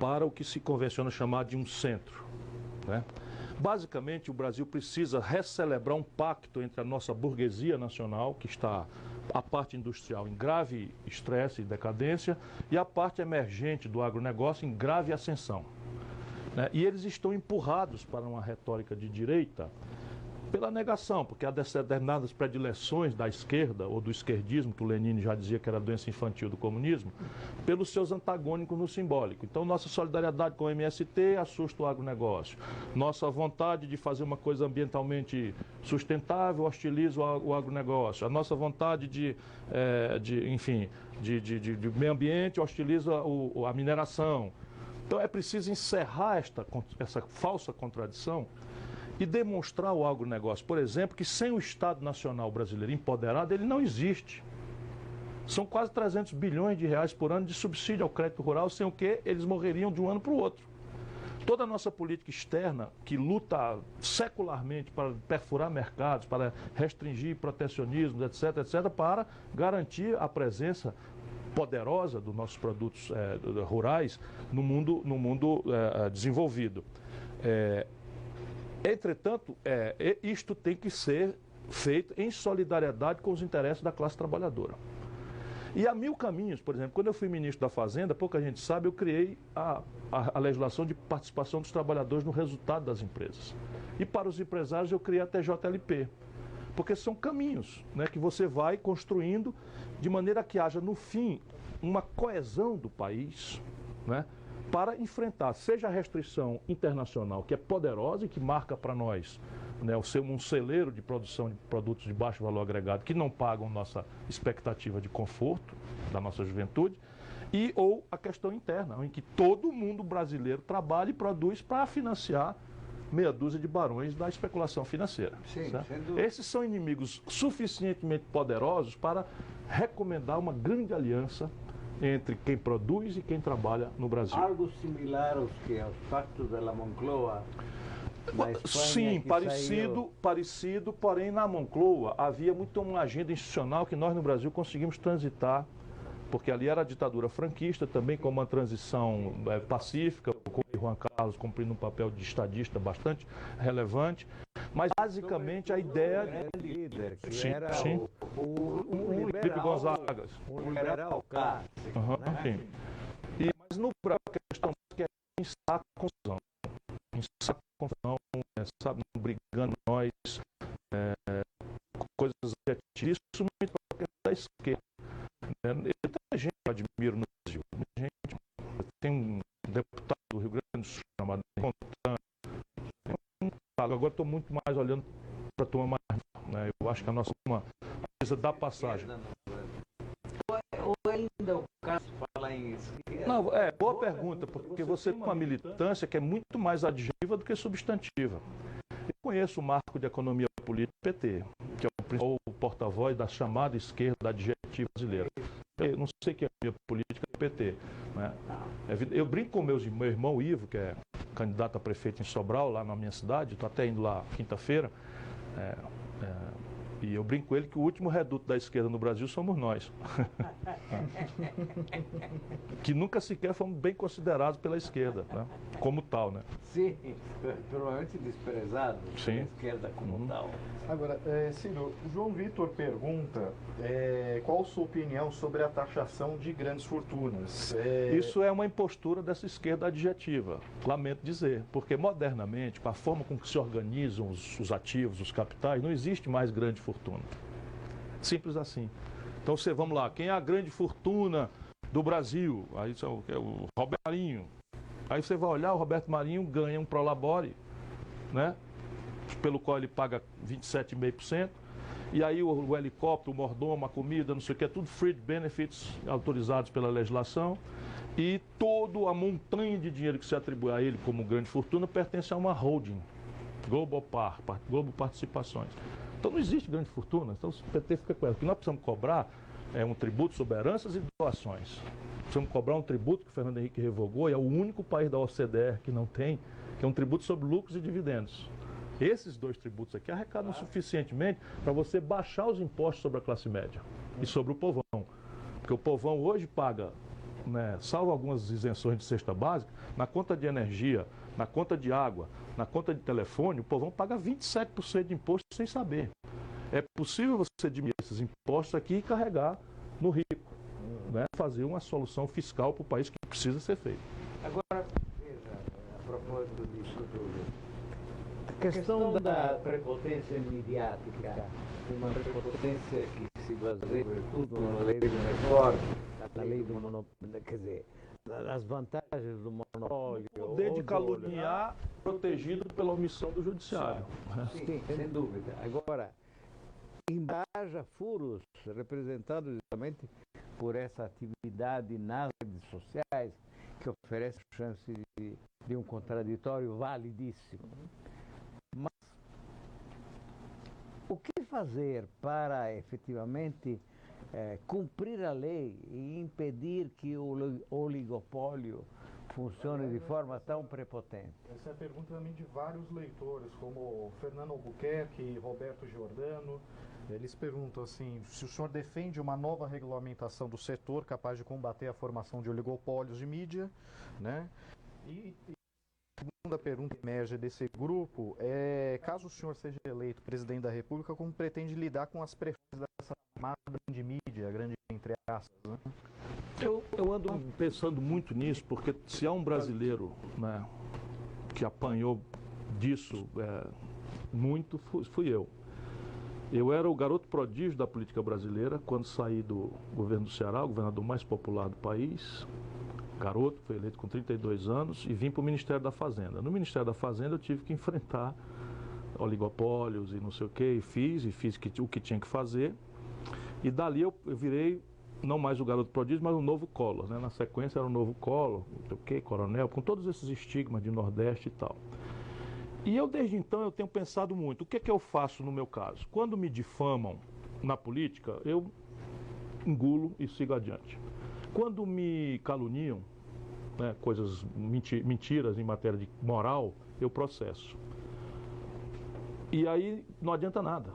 para o que se convenciona chamar de um centro, né? Basicamente, o Brasil precisa recelebrar um pacto entre a nossa burguesia nacional, que está a parte industrial em grave estresse e decadência, e a parte emergente do agronegócio em grave ascensão, né? E eles estão empurrados para uma retórica de direita pela negação, porque há determinadas predileções da esquerda ou do esquerdismo, que o Lenin já dizia que era a doença infantil do comunismo, pelos seus antagônicos no simbólico. Então, nossa solidariedade com o MST assusta o agronegócio. Nossa vontade de fazer uma coisa ambientalmente sustentável hostiliza o agronegócio. A nossa vontade de meio ambiente hostiliza a mineração. Então, é preciso encerrar essa falsa contradição e demonstrar ao agronegócio, por exemplo, que sem o Estado Nacional Brasileiro empoderado, ele não existe. São quase 300 bilhões de reais por ano de subsídio ao crédito rural, sem o que eles morreriam de um ano para o outro. Toda a nossa política externa, que luta secularmente para perfurar mercados, para restringir protecionismos, etc., para garantir a presença poderosa dos nossos produtos rurais no mundo desenvolvido. Entretanto, isto tem que ser feito em solidariedade com os interesses da classe trabalhadora. E há mil caminhos, por exemplo, quando eu fui ministro da Fazenda, pouca gente sabe, eu criei a legislação de participação dos trabalhadores no resultado das empresas. E para os empresários eu criei a TJLP, porque são caminhos, né, que você vai construindo de maneira que haja, no fim, uma coesão do país, né, para enfrentar, seja a restrição internacional, que é poderosa e que marca para nós, né, um celeiro de produção de produtos de baixo valor agregado que não pagam nossa expectativa de conforto da nossa juventude, ou a questão interna, em que todo mundo brasileiro trabalha e produz para financiar meia dúzia de barões da especulação financeira. Sim, esses são inimigos suficientemente poderosos para recomendar uma grande aliança entre quem produz e quem trabalha no Brasil. Algo similar aos pactos da Moncloa na Espanha? Sim, parecido, porém na Moncloa havia muito uma agenda institucional que nós no Brasil conseguimos transitar, porque ali era a ditadura franquista, também com uma transição pacífica, com o Juan Carlos cumprindo um papel de estadista bastante relevante, mas basicamente a ideia de líder, que sim, era sim. o Felipe Gonzaga. Um liberal clássico, né? Mas no Brasil a questão é encerrar a confusão. Encerrar a confusão, sabe, não brigando nós, coisas objetivas, isso muito para a questão da esquerda. Muita gente que eu admiro no Brasil. Tem um deputado do Rio Grande do Sul chamado Fontana. Agora estou muito mais olhando para a turma mais, né? Eu acho que a nossa turma precisa dar passagem. Ou ainda o caso fala em esquerda? Não, boa pergunta, porque você tem uma militância que é muito mais adjetiva do que substantiva. Eu conheço o Marco de Economia Política do PT, que é o principal porta-voz da chamada esquerda adjetiva brasileira. Eu não sei que é a minha política do PT, né? Eu brinco com meu irmão Ivo, que é candidato a prefeito em Sobral, lá na minha cidade, estou até indo lá quinta-feira, e eu brinco com ele que o último reduto da esquerda no Brasil somos nós. Que nunca sequer fomos bem considerados pela esquerda, né? Como tal, né? Sim, provavelmente desprezado pela esquerda como tal. Agora, Ciro, o João Vitor pergunta qual a sua opinião sobre a taxação de grandes fortunas? Isso é uma impostura dessa esquerda adjetiva, lamento dizer, porque modernamente, com a forma com que se organizam os ativos, os capitais, não existe mais grande fortuna. Simples assim. Então, vamos lá, quem é a grande fortuna do Brasil? Aí é o Roberto Marinho. Aí você vai olhar, o Roberto Marinho ganha um prolabore, né? Pelo qual ele paga 27,5%, E aí o helicóptero, o mordomo, a comida, não sei o que, é tudo free benefits autorizados pela legislação. E toda a montanha de dinheiro que se atribui a ele como grande fortuna pertence a uma holding, Globo Participações. Então não existe grande fortuna, então o PT fica com ela. O que nós precisamos cobrar é um tributo sobre heranças e doações. Precisamos cobrar um tributo que o Fernando Henrique revogou, e é o único país da OCDE que não tem, que é um tributo sobre lucros e dividendos. Esses dois tributos aqui arrecadam suficientemente para você baixar os impostos sobre a classe média e sobre o povão. Porque o povão hoje paga, né, salvo algumas isenções de cesta básica, na conta de energia, na conta de água, na conta de telefone, o povão paga 27% de imposto sem saber. É possível você diminuir esses impostos aqui e carregar no rico, né, fazer uma solução fiscal para o país que precisa ser feita. Agora, veja, a propósito disso tudo, a questão da prepotência midiática, uma prepotência que se baseia sobretudo na lei do menor, na lei do monopólio, quer dizer, nas vantagens do monopólio. O poder de caluniar protegido pela omissão do judiciário. Sim, sem dúvida. Agora, haja furos representados justamente por essa atividade nas redes sociais que oferece chance de um contraditório validíssimo. Mas o que fazer para efetivamente cumprir a lei e impedir que o oligopólio funcione de forma tão prepotente? Essa é a pergunta também de vários leitores, como Fernando Albuquerque e Roberto Giordano. Eles perguntam assim, se o senhor defende uma nova regulamentação do setor capaz de combater a formação de oligopólios de mídia, né? E a segunda pergunta que emerge desse grupo é, caso o senhor seja eleito presidente da República, como pretende lidar com as pressões dessa chamada grande mídia, grande entre aspas, né? Eu ando pensando muito nisso, porque se há um brasileiro, né, que apanhou disso muito, fui eu. Eu era o garoto prodígio da política brasileira quando saí do governo do Ceará, o governador mais popular do país. Garoto, foi eleito com 32 anos e vim para o Ministério da Fazenda. No Ministério da Fazenda eu tive que enfrentar oligopólios e não sei o quê, e fiz o que tinha que fazer. E dali eu virei, não mais o garoto prodígio, mas o novo Collor, né? Na sequência era o novo Collor, não sei o quê, coronel, com todos esses estigmas de Nordeste e tal. E eu, desde então, eu tenho pensado muito. O que é que eu faço no meu caso? Quando me difamam na política, eu engulo e sigo adiante. Quando me caluniam, né, coisas, mentiras em matéria de moral, eu processo. E aí não adianta nada.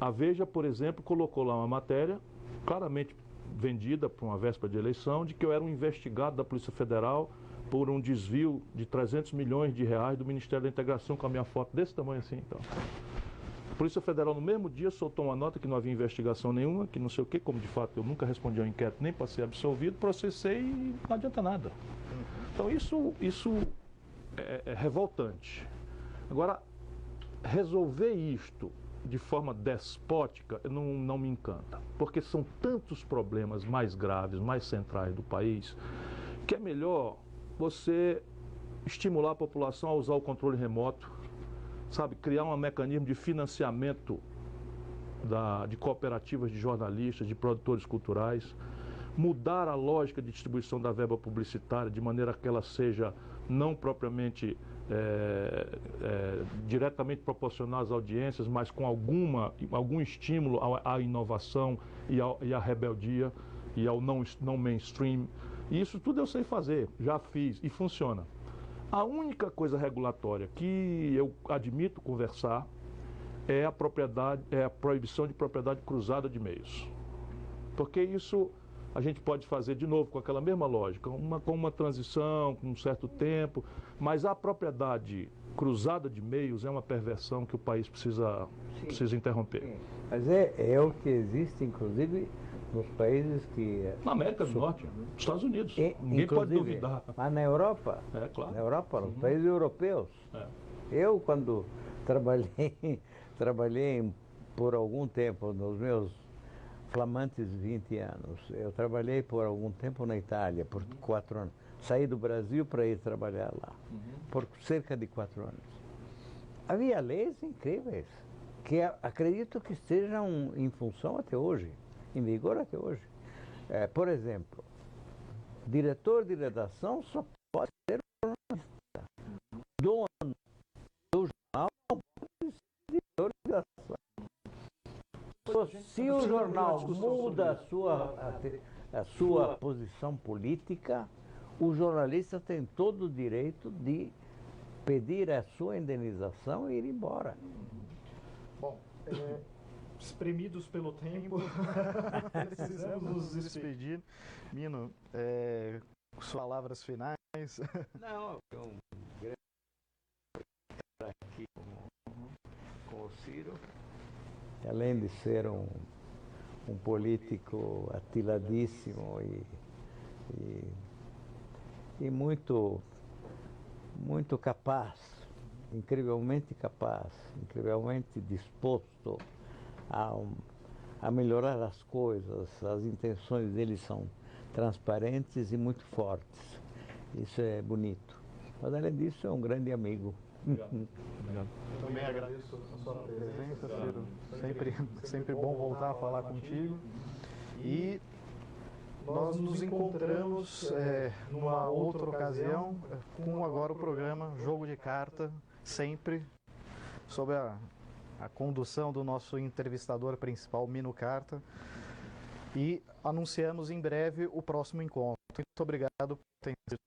A Veja, por exemplo, colocou lá uma matéria claramente vendida para uma véspera de eleição, de que eu era um investigado da Polícia Federal por um desvio de 300 milhões de reais do Ministério da Integração, com a minha foto desse tamanho assim, então. A Polícia Federal, no mesmo dia, soltou uma nota que não havia investigação nenhuma, que não sei o quê, como de fato eu nunca respondi ao inquérito, nem para ser absolvido, processei e não adianta nada. Então isso é revoltante. Agora, resolver isto de forma despótica não me encanta, porque são tantos problemas mais graves, mais centrais do país, que é melhor você estimular a população a usar o controle remoto, sabe, criar um mecanismo de financiamento de cooperativas de jornalistas, de produtores culturais, mudar a lógica de distribuição da verba publicitária de maneira que ela seja não propriamente diretamente proporcional às audiências, mas com algum estímulo à inovação e à rebeldia e ao não mainstream. E isso tudo eu sei fazer, já fiz e funciona. A única coisa regulatória que eu admito conversar é a proibição de propriedade cruzada de meios. Porque isso a gente pode fazer de novo com aquela mesma lógica, com uma transição, com um certo tempo, mas a propriedade cruzada de meios é uma perversão que o país precisa interromper. Sim. Mas é o que existe, inclusive, nos países que... Na América do Norte, nos Estados Unidos. Ninguém pode duvidar. Mas na Europa, claro. Na Europa, nos países europeus. Eu, quando trabalhei por algum tempo, nos meus flamantes 20 anos, eu trabalhei por algum tempo na Itália, por 4 anos. Saí do Brasil para ir trabalhar lá, por cerca de 4 anos. Havia leis incríveis. que acredito que estejam em função até hoje, em vigor até hoje. Por exemplo, diretor de redação só pode ser um jornalista. Dono do jornal pode ser diretor de redação. Se o jornal muda a sua posição política, o jornalista tem todo o direito de pedir a sua indenização e ir embora. Bom, espremidos pelo tempo, precisamos nos despedir. Mino, suas palavras finais. Não, é um grande estar aqui com o Ciro. Além de ser um político atiladíssimo e muito capaz, incrivelmente disposto a melhorar as coisas. As intenções dele são transparentes e muito fortes. Isso é bonito. Mas, além disso, é um grande amigo. Obrigado. Eu também agradeço a sua presença, Ciro. Sempre bom voltar a falar contigo. E nós nos encontramos numa outra ocasião com agora o programa Jogo de Carta, sempre sob a condução do nosso entrevistador principal, Mino Carta. E anunciamos em breve o próximo encontro. Muito obrigado por ter sido